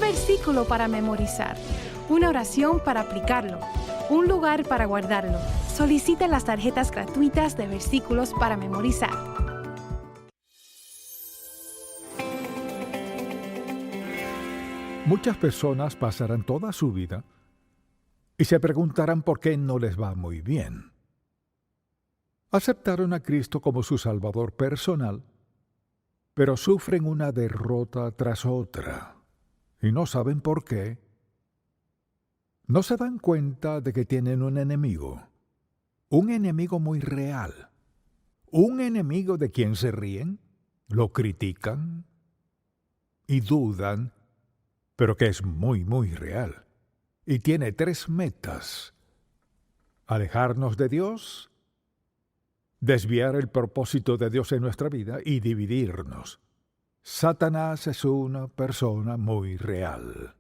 versículo para memorizar, una oración para aplicarlo, un lugar para guardarlo. Solicite las tarjetas gratuitas de versículos para memorizar. Muchas personas pasarán toda su vida y se preguntarán por qué no les va muy bien. Aceptaron a Cristo como su Salvador personal, pero sufren una derrota tras otra y no saben por qué. No se dan cuenta de que tienen un enemigo muy real, un enemigo de quien se ríen, lo critican y dudan, pero que es muy real. Y tiene 3 metas: alejarnos de Dios, desviar el propósito de Dios en nuestra vida y dividirnos. Satanás es una persona muy real.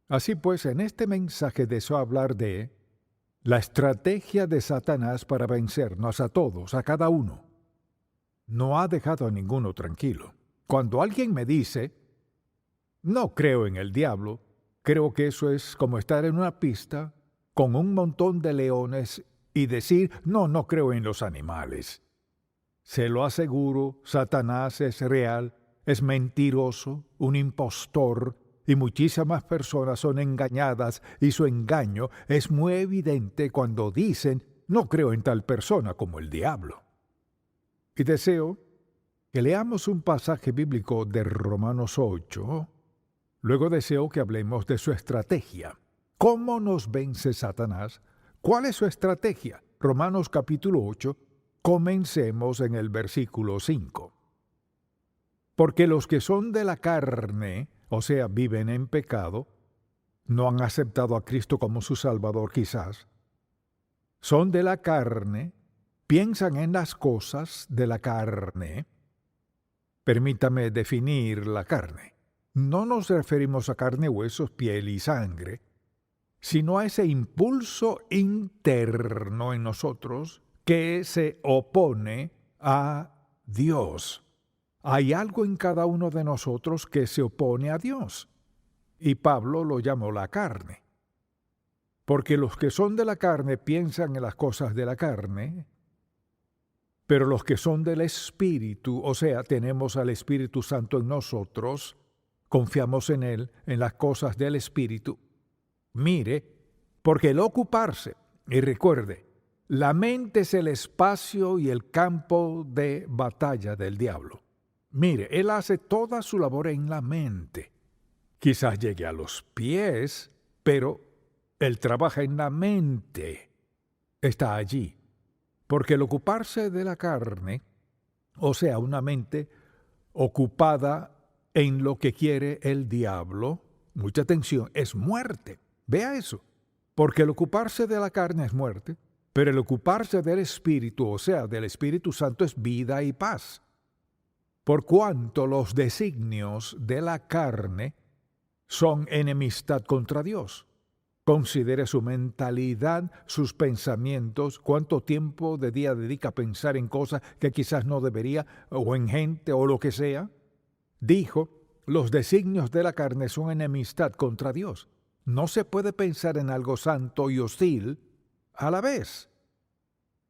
Así pues, en este mensaje deseo hablar de la estrategia de Satanás para vencernos a todos, a cada uno. No ha dejado a ninguno tranquilo. Cuando alguien me dice, no creo en el diablo, creo que eso es como estar en una pista con un montón de leones y decir, no creo en los animales. Se lo aseguro, Satanás es real, es mentiroso, un impostor, y muchísimas personas son engañadas, y su engaño es muy evidente cuando dicen, no creo en tal persona como el diablo. Y deseo que leamos un pasaje bíblico de Romanos 8. Luego deseo que hablemos de su estrategia. ¿Cómo nos vence Satanás? ¿Cuál es su estrategia? Romanos capítulo 8. Comencemos en el versículo 5. Porque los que son de la carne, o sea, viven en pecado, no han aceptado a Cristo como su Salvador quizás. Son de la carne, piensan en las cosas de la carne. Permítame definir la carne. No nos referimos a carne, huesos, piel y sangre, sino a ese impulso interno en nosotros que se opone a Dios. Hay algo en cada uno de nosotros que se opone a Dios, y Pablo lo llamó la carne. Porque los que son de la carne piensan en las cosas de la carne, pero los que son del Espíritu, o sea, tenemos al Espíritu Santo en nosotros, confiamos en Él, en las cosas del Espíritu. Mire, porque el ocuparse, y recuerde, la mente es el espacio y el campo de batalla del diablo. Mire, él hace toda su labor en la mente. Quizás llegue a los pies, pero él trabaja en la mente. Está allí. Porque el ocuparse de la carne, o sea, una mente ocupada en lo que quiere el diablo, mucha atención, es muerte. Vea eso. Porque el ocuparse de la carne es muerte, pero el ocuparse del Espíritu, o sea, del Espíritu Santo, es vida y paz. Por cuanto los designios de la carne son enemistad contra Dios. Considere su mentalidad, sus pensamientos, cuánto tiempo de día dedica a pensar en cosas que quizás no debería, o en gente, o lo que sea. Dijo, los designios de la carne son enemistad contra Dios. No se puede pensar en algo santo y hostil a la vez,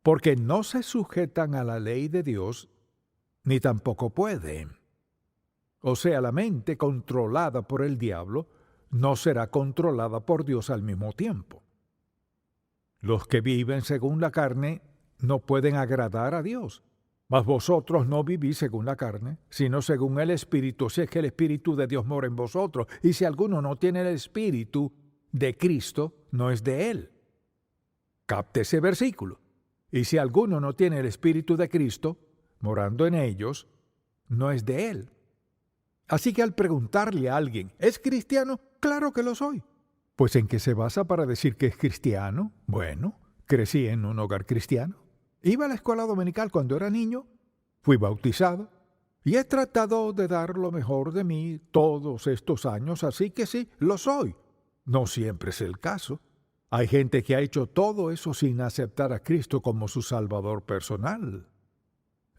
porque no se sujetan a la ley de Dios, ni tampoco pueden. O sea, la mente controlada por el diablo no será controlada por Dios al mismo tiempo. Los que viven según la carne no pueden agradar a Dios. Mas vosotros no vivís según la carne, sino según el Espíritu, si es que el Espíritu de Dios mora en vosotros. Y si alguno no tiene el Espíritu de Cristo, no es de él. Capte ese versículo. Y si alguno no tiene el Espíritu de Cristo, morando en ellos, no es de él. Así que al preguntarle a alguien, ¿es cristiano? Claro que lo soy. Pues ¿en qué se basa para decir que es cristiano? Bueno, crecí en un hogar cristiano. Iba a la escuela dominical cuando era niño, fui bautizado y he tratado de dar lo mejor de mí todos estos años, así que sí, lo soy. No siempre es el caso. Hay gente que ha hecho todo eso sin aceptar a Cristo como su Salvador personal.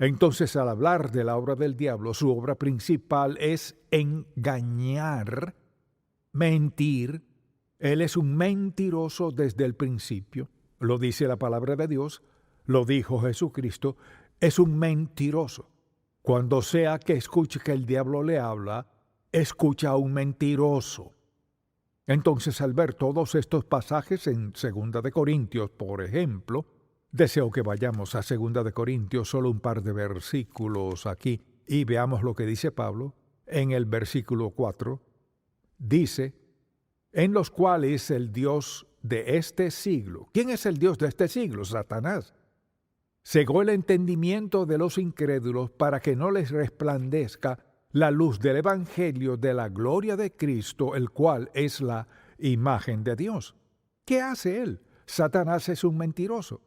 Entonces, al hablar de la obra del diablo, su obra principal es engañar, mentir. Él es un mentiroso desde el principio. Lo dice la palabra de Dios, lo dijo Jesucristo, es un mentiroso. Cuando sea que escuche que el diablo le habla, escucha a un mentiroso. Entonces, al ver todos estos pasajes en 2 de Corintios, por ejemplo, deseo que vayamos a 2 de Corintios, solo un par de versículos aquí, y veamos lo que dice Pablo. En el versículo 4, dice, en los cuales el Dios de este siglo. ¿Quién es el Dios de este siglo? Satanás. Cegó el entendimiento de los incrédulos para que no les resplandezca la luz del Evangelio de la gloria de Cristo, el cual es la imagen de Dios. ¿Qué hace él? Satanás es un mentiroso.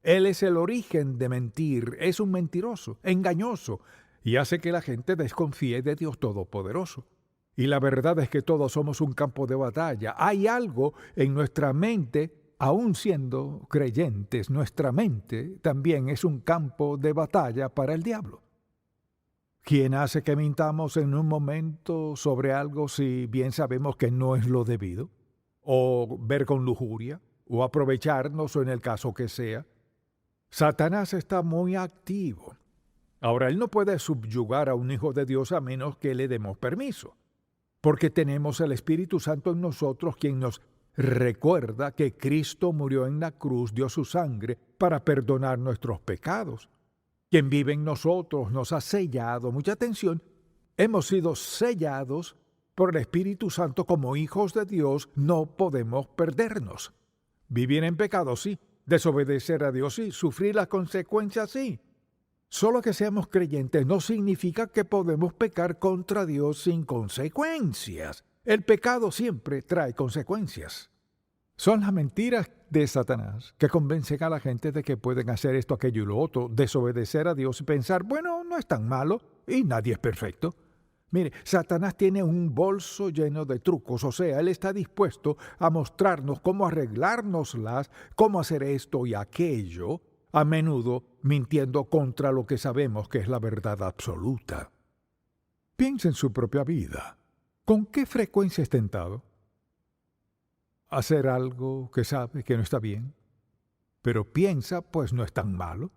Él es el origen de mentir, es un mentiroso, engañoso, y hace que la gente desconfíe de Dios Todopoderoso. Y la verdad es que todos somos un campo de batalla. Hay algo en nuestra mente, aun siendo creyentes, nuestra mente también es un campo de batalla para el diablo. ¿Quién hace que mintamos en un momento sobre algo si bien sabemos que no es lo debido? ¿O ver con lujuria? ¿O aprovecharnos, o en el caso que sea? Satanás está muy activo. Ahora, él no puede subyugar a un hijo de Dios a menos que le demos permiso, porque tenemos el Espíritu Santo en nosotros, quien nos recuerda que Cristo murió en la cruz, dio su sangre para perdonar nuestros pecados. Quien vive en nosotros nos ha sellado. Mucha atención, hemos sido sellados por el Espíritu Santo como hijos de Dios. No podemos perdernos. Vivir en pecado, sí. Desobedecer a Dios, sí. Sufrir las consecuencias, sí. Solo que seamos creyentes no significa que podemos pecar contra Dios sin consecuencias. El pecado siempre trae consecuencias. Son las mentiras de Satanás que convencen a la gente de que pueden hacer esto, aquello y lo otro, desobedecer a Dios y pensar, bueno, no es tan malo y nadie es perfecto. Mire, Satanás tiene un bolso lleno de trucos, o sea, él está dispuesto a mostrarnos cómo arreglárnoslas, cómo hacer esto y aquello, a menudo mintiendo contra lo que sabemos que es la verdad absoluta. Piensa en su propia vida. ¿Con qué frecuencia es tentado? Hacer algo que sabe que no está bien, pero piensa, pues no es tan malo.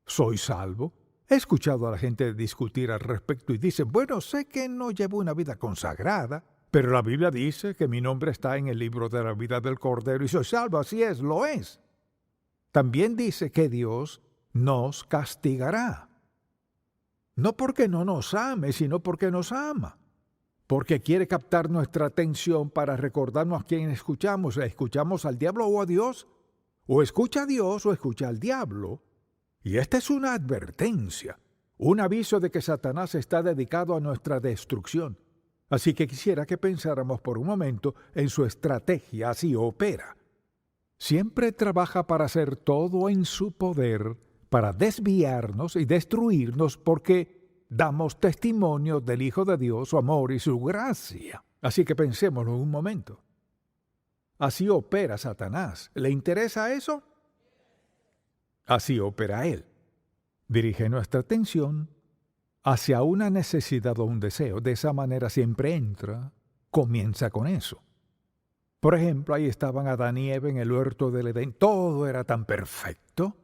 Soy salvo. He escuchado a la gente discutir al respecto y dicen, bueno, sé que no llevo una vida consagrada, pero la Biblia dice que mi nombre está en el libro de la vida del Cordero y soy salvo. Así es, lo es. También dice que Dios nos castigará. No porque no nos ame, sino porque nos ama. Porque quiere captar nuestra atención para recordarnos a quién escuchamos. ¿Escuchamos al diablo o a Dios? ¿O escucha a Dios o escucha al diablo? Y esta es una advertencia, un aviso de que Satanás está dedicado a nuestra destrucción. Así que quisiera que pensáramos por un momento en su estrategia. Así opera. Siempre trabaja para hacer todo en su poder, para desviarnos y destruirnos, porque damos testimonio del Hijo de Dios, su amor y su gracia. Así que pensémoslo un momento. Así opera Satanás. ¿Le interesa eso? Así opera él. Dirige nuestra atención hacia una necesidad o un deseo. De esa manera siempre entra, comienza con eso. Por ejemplo, ahí estaban Adán y Eva en el huerto del Edén. Todo era tan perfecto.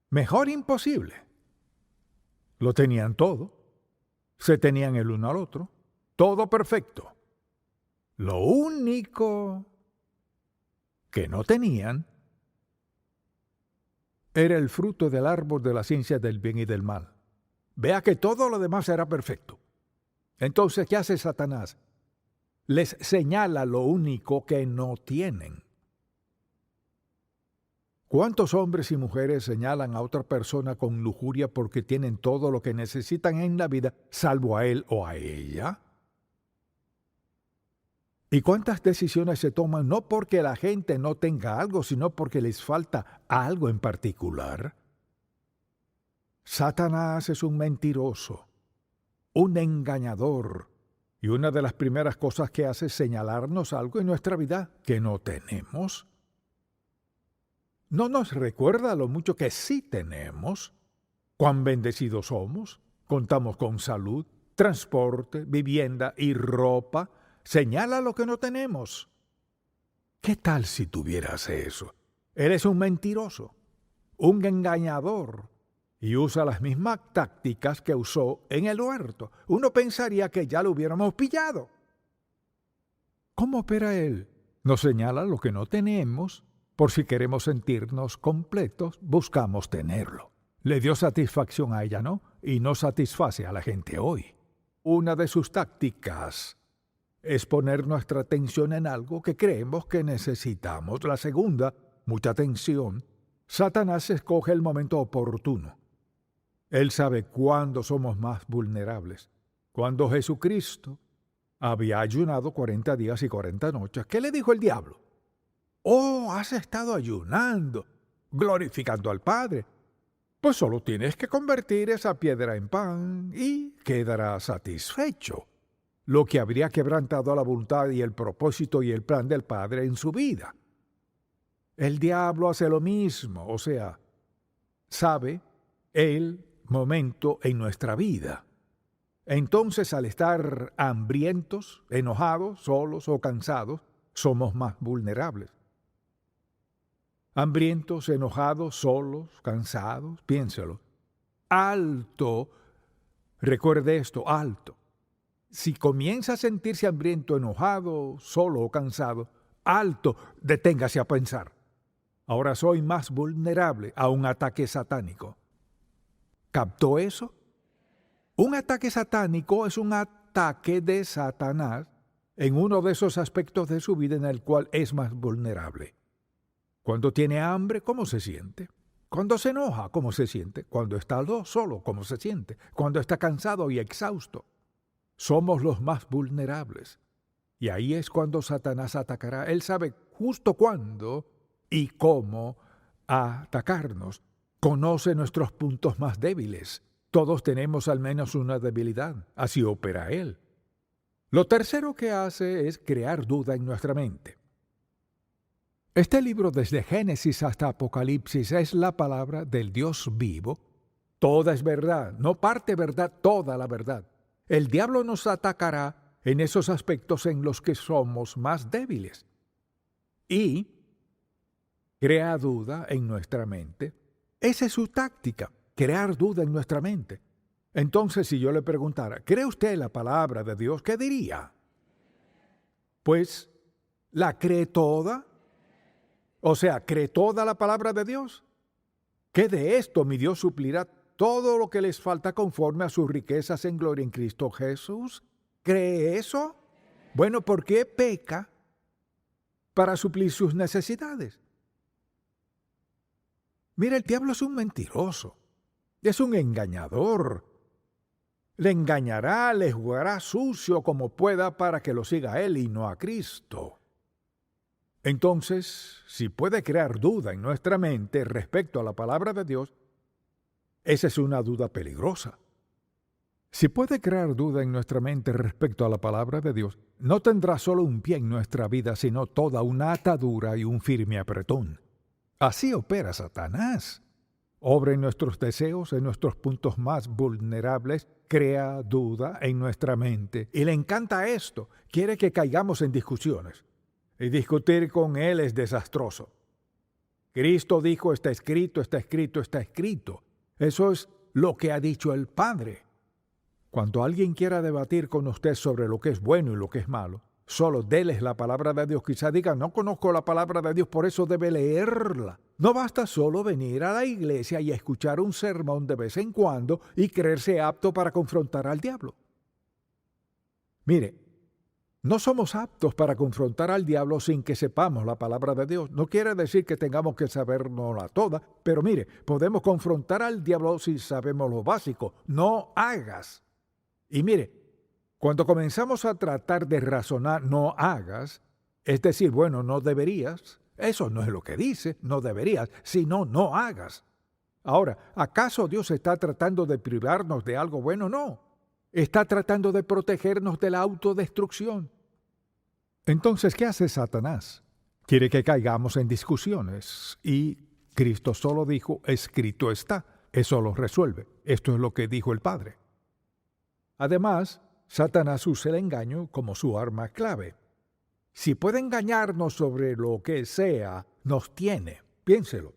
Mejor imposible. Lo tenían todo. Se tenían el uno al otro. Todo perfecto. Lo único que no tenían era el fruto del árbol de la ciencia del bien y del mal. Vea que todo lo demás era perfecto. Entonces, ¿qué hace Satanás? Les señala lo único que no tienen. ¿Cuántos hombres y mujeres señalan a otra persona con lujuria porque tienen todo lo que necesitan en la vida, salvo a él o a ella? ¿Y cuántas decisiones se toman no porque la gente no tenga algo, sino porque les falta algo en particular? Satanás es un mentiroso, un engañador, y una de las primeras cosas que hace es señalarnos algo en nuestra vida que no tenemos. No nos recuerda lo mucho que sí tenemos. cuán bendecidos somos. Contamos con salud, transporte, vivienda y ropa. Señala lo que no tenemos. ¿Qué tal si tuvieras eso? Eres un mentiroso, un engañador, y usa las mismas tácticas que usó en el huerto. Uno pensaría que ya lo hubiéramos pillado. ¿Cómo opera él? Nos señala lo que no tenemos. Por si queremos sentirnos completos, buscamos tenerlo. Le dio satisfacción a ella, ¿no? Y no satisface a la gente hoy. Una de sus tácticas es poner nuestra atención en algo que creemos que necesitamos. La segunda, mucha atención. Satanás escoge el momento oportuno. Él sabe cuándo somos más vulnerables. Cuando Jesucristo había ayunado 40 días y 40 noches, ¿qué le dijo el diablo? Oh, has estado ayunando, glorificando al Padre. Pues solo tienes que convertir esa piedra en pan y quedarás satisfecho. Lo que habría quebrantado la voluntad y el propósito y el plan del Padre en su vida. El diablo hace lo mismo, o sea, sabe el momento en nuestra vida. Entonces, al estar hambrientos, enojados, solos o cansados, somos más vulnerables. Hambrientos, enojados, solos, cansados, piénselo. Alto, recuerde esto, alto. Si comienza a sentirse hambriento, enojado, solo o cansado, alto, deténgase a pensar. Ahora soy más vulnerable a un ataque satánico. ¿Captó eso? Un ataque satánico es un ataque de Satanás en uno de esos aspectos de su vida en el cual es más vulnerable. Cuando tiene hambre, ¿cómo se siente? Cuando se enoja, ¿cómo se siente? Cuando está solo, ¿cómo se siente? Cuando está cansado y exhausto. Somos los más vulnerables. Y ahí es cuando Satanás atacará. Él sabe justo cuándo y cómo atacarnos. Conoce nuestros puntos más débiles. Todos tenemos al menos una debilidad. Así opera él. Lo tercero que hace es crear duda en nuestra mente. Este libro, desde Génesis hasta Apocalipsis, es la palabra del Dios vivo. Toda es verdad, no parte verdad, toda la verdad. El diablo nos atacará en esos aspectos en los que somos más débiles. Y crea duda en nuestra mente. Esa es su táctica, crear duda en nuestra mente. Entonces, si yo le preguntara, ¿cree usted la palabra de Dios? ¿Qué diría? Pues, ¿la cree toda? O sea, ¿cree toda la palabra de Dios? ¿Qué de esto mi Dios suplirá todo lo que les falta conforme a sus riquezas en gloria en Cristo Jesús? ¿Cree eso? Bueno, ¿por qué peca para suplir sus necesidades? Mira, el diablo es un mentiroso, es un engañador. Le engañará, le jugará sucio como pueda para que lo siga a él y no a Cristo. Entonces, si puede crear duda en nuestra mente respecto a la palabra de Dios, esa es una duda peligrosa. Si puede crear duda en nuestra mente respecto a la palabra de Dios, no tendrá solo un pie en nuestra vida, sino toda una atadura y un firme apretón. Así opera Satanás. Obra en nuestros deseos, en nuestros puntos más vulnerables, crea duda en nuestra mente. Y le encanta esto. Quiere que caigamos en discusiones. Y discutir con él es desastroso. Cristo dijo, está escrito, está escrito, está escrito. Eso es lo que ha dicho el Padre. Cuando alguien quiera debatir con usted sobre lo que es bueno y lo que es malo, solo déles la palabra de Dios. Quizá diga, no conozco la palabra de Dios, por eso debe leerla. No basta solo venir a la iglesia y escuchar un sermón de vez en cuando y creerse apto para confrontar al diablo. Mire, no somos aptos para confrontar al diablo sin que sepamos la palabra de Dios. No quiere decir que tengamos que sabernosla toda, pero mire, podemos confrontar al diablo si sabemos lo básico. No hagas. Y mire, cuando comenzamos a tratar de razonar, no hagas, es decir, bueno, no deberías, eso no es lo que dice, no deberías, sino no hagas. Ahora, ¿acaso Dios está tratando de privarnos de algo bueno? No. Está tratando de protegernos de la autodestrucción. Entonces, ¿qué hace Satanás? Quiere que caigamos en discusiones. Y Cristo solo dijo, escrito está. Eso lo resuelve. Esto es lo que dijo el Padre. Además, Satanás usa el engaño como su arma clave. Si puede engañarnos sobre lo que sea, nos tiene. Piénselo.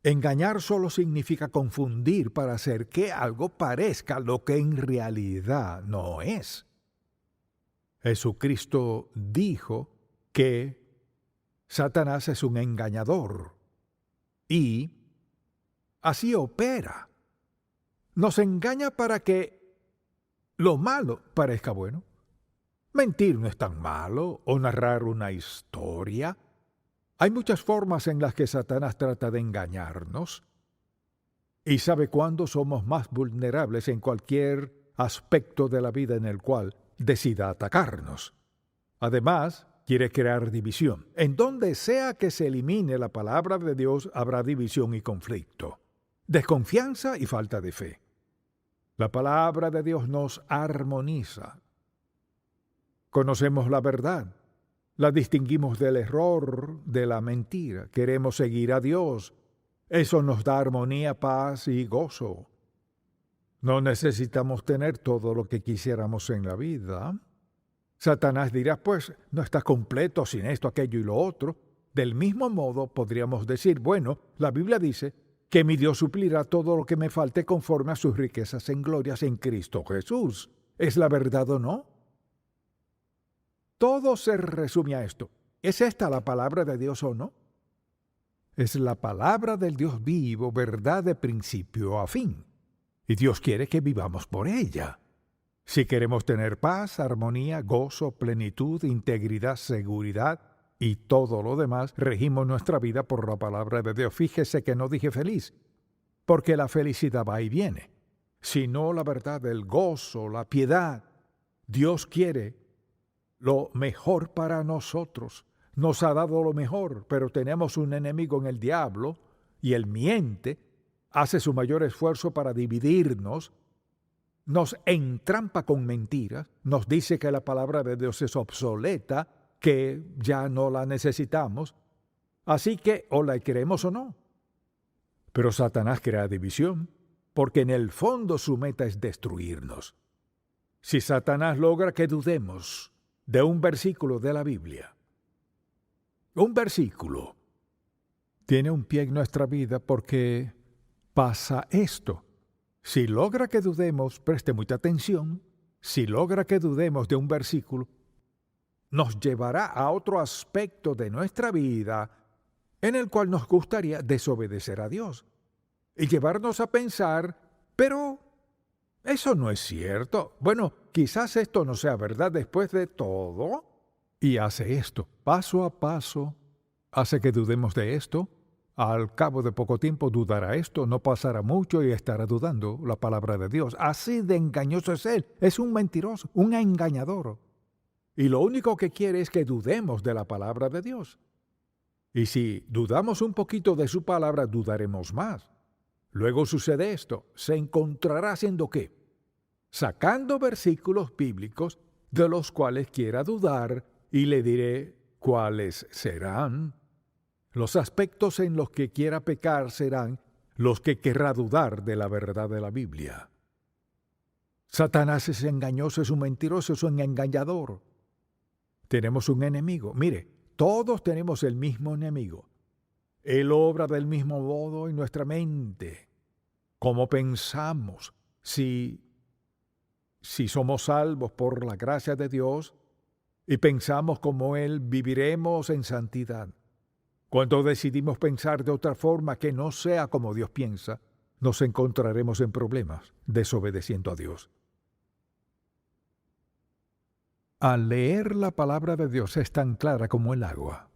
Engañar solo significa confundir para hacer que algo parezca lo que en realidad no es. Jesucristo dijo que Satanás es un engañador y así opera. Nos engaña para que lo malo parezca bueno. Mentir no es tan malo, o narrar una historia. Hay muchas formas en las que Satanás trata de engañarnos y sabe cuándo somos más vulnerables en cualquier aspecto de la vida en el cual decida atacarnos. Además, quiere crear división. En donde sea que se elimine la palabra de Dios, habrá división y conflicto, desconfianza y falta de fe. La palabra de Dios nos armoniza. Conocemos la verdad, la distinguimos del error, de la mentira. Queremos seguir a Dios. Eso nos da armonía, paz y gozo. No necesitamos tener todo lo que quisiéramos en la vida. Satanás dirá, pues, no está completo sin esto, aquello y lo otro. Del mismo modo, podríamos decir, bueno, la Biblia dice que mi Dios suplirá todo lo que me falte conforme a sus riquezas en glorias en Cristo Jesús. ¿Es la verdad o no? Todo se resume a esto. ¿Es esta la palabra de Dios o no? Es la palabra del Dios vivo, verdad de principio a fin. Y Dios quiere que vivamos por ella. Si queremos tener paz, armonía, gozo, plenitud, integridad, seguridad y todo lo demás, regimos nuestra vida por la palabra de Dios. Fíjese que no dije feliz, porque la felicidad va y viene, sino la verdad, el gozo, la piedad. Dios quiere lo mejor para nosotros. Nos ha dado lo mejor, pero tenemos un enemigo en el diablo, y él miente, hace su mayor esfuerzo para dividirnos, nos entrampa con mentiras, nos dice que la palabra de Dios es obsoleta, que ya no la necesitamos, así que o la creemos o no. Pero Satanás crea división, porque en el fondo su meta es destruirnos. Si Satanás logra que dudemos de un versículo de la Biblia, un versículo tiene un pie en nuestra vida porque pasa esto. Si logra que dudemos, preste mucha atención, si logra que dudemos de un versículo, nos llevará a otro aspecto de nuestra vida en el cual nos gustaría desobedecer a Dios y llevarnos a pensar, pero eso no es cierto. Bueno, quizás esto no sea verdad después de todo. Y hace esto, paso a paso, hace que dudemos de esto. Al cabo de poco tiempo dudará esto, no pasará mucho y estará dudando la palabra de Dios. Así de engañoso es él, es un mentiroso, un engañador. Y lo único que quiere es que dudemos de la palabra de Dios. Y si dudamos un poquito de su palabra, dudaremos más. Luego sucede esto, se encontrará haciendo ¿qué? Sacando versículos bíblicos de los cuales quiera dudar, y le diré cuáles serán. Los aspectos en los que quiera pecar serán los que querrá dudar de la verdad de la Biblia. Satanás es engañoso, es un mentiroso, es un engañador. Tenemos un enemigo. Mire, todos tenemos el mismo enemigo. Él obra del mismo modo en nuestra mente. ¿Cómo pensamos? Si somos salvos por la gracia de Dios y pensamos como Él, viviremos en santidad. Cuando decidimos pensar de otra forma que no sea como Dios piensa, nos encontraremos en problemas, desobedeciendo a Dios. Al leer la palabra de Dios es tan clara como el agua.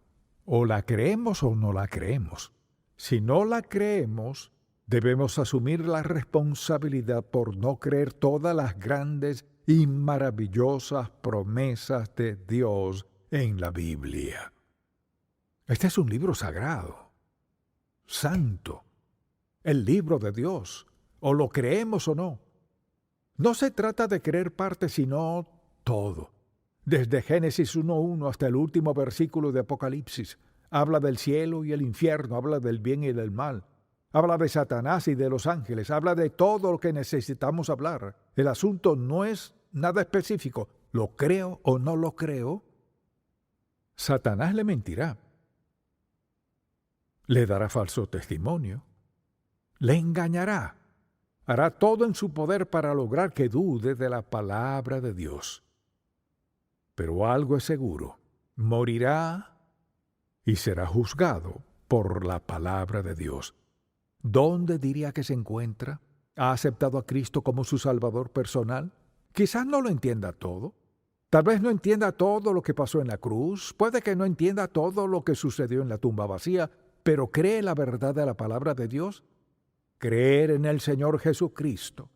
O la creemos o no la creemos. Si no la creemos, debemos asumir la responsabilidad por no creer todas las grandes y maravillosas promesas de Dios en la Biblia. Este es un libro sagrado, santo, el libro de Dios, o lo creemos o no. No se trata de creer parte, sino todo. Desde Génesis 1:1 hasta el último versículo de Apocalipsis, habla del cielo y el infierno, habla del bien y del mal. Habla de Satanás y de los ángeles, habla de todo lo que necesitamos hablar. El asunto no es nada específico. ¿Lo creo o no lo creo? Satanás le mentirá. Le dará falso testimonio. Le engañará. Hará todo en su poder para lograr que dude de la palabra de Dios. Pero algo es seguro. Morirá y será juzgado por la palabra de Dios. ¿Dónde diría que se encuentra? ¿Ha aceptado a Cristo como su Salvador personal? Quizás no lo entienda todo. Tal vez no entienda todo lo que pasó en la cruz. Puede que no entienda todo lo que sucedió en la tumba vacía, pero ¿cree la verdad de la palabra de Dios? Creer en el Señor Jesucristo,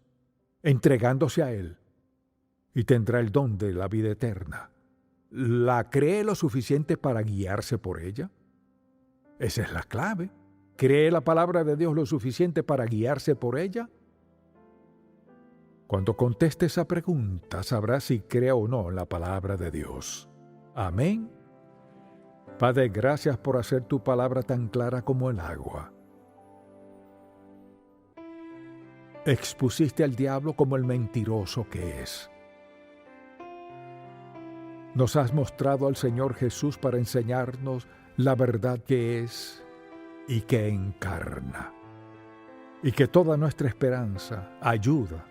entregándose a Él, y tendrá el don de la vida eterna. ¿La cree lo suficiente para guiarse por ella? Esa es la clave. ¿Cree la palabra de Dios lo suficiente para guiarse por ella? Cuando conteste esa pregunta, sabrá si cree o no en la palabra de Dios. Amén. Padre, gracias por hacer tu palabra tan clara como el agua. Expusiste al diablo como el mentiroso que es. Nos has mostrado al Señor Jesús para enseñarnos la verdad que es y que encarna, y que toda nuestra esperanza, ayuda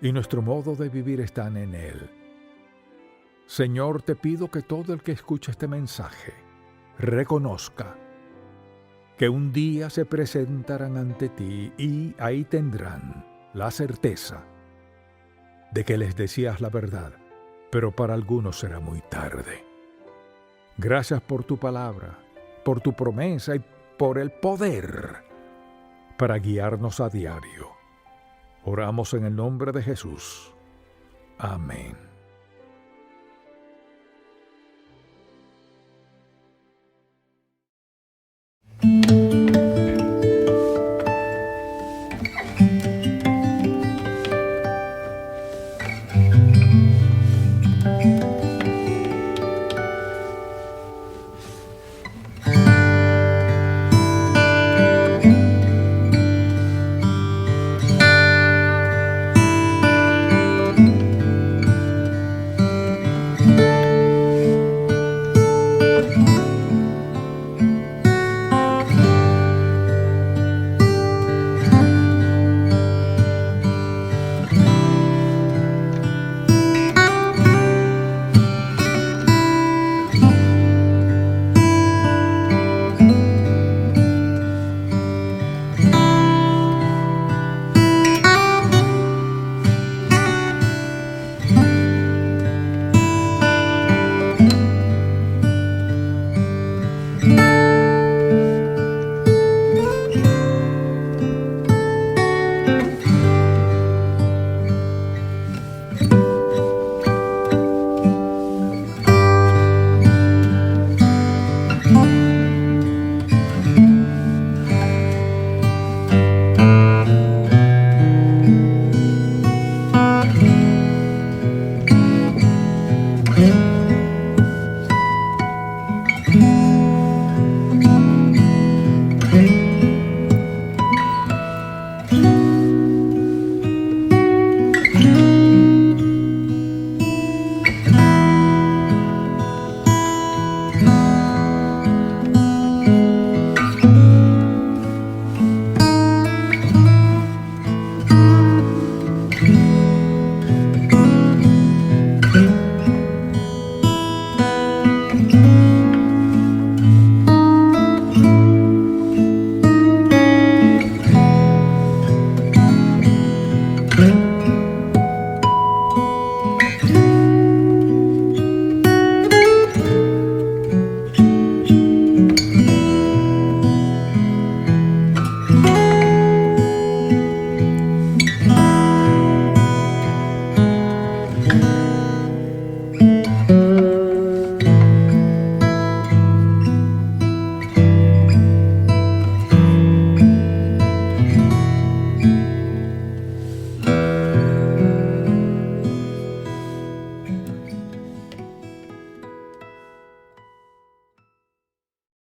y nuestro modo de vivir están en Él. Señor, te pido que todo el que escuche este mensaje reconozca que un día se presentarán ante ti y ahí tendrán la certeza de que les decías la verdad, pero para algunos será muy tarde. Gracias por tu palabra, por tu promesa y por el poder para guiarnos a diario. Oramos en el nombre de Jesús. Amén.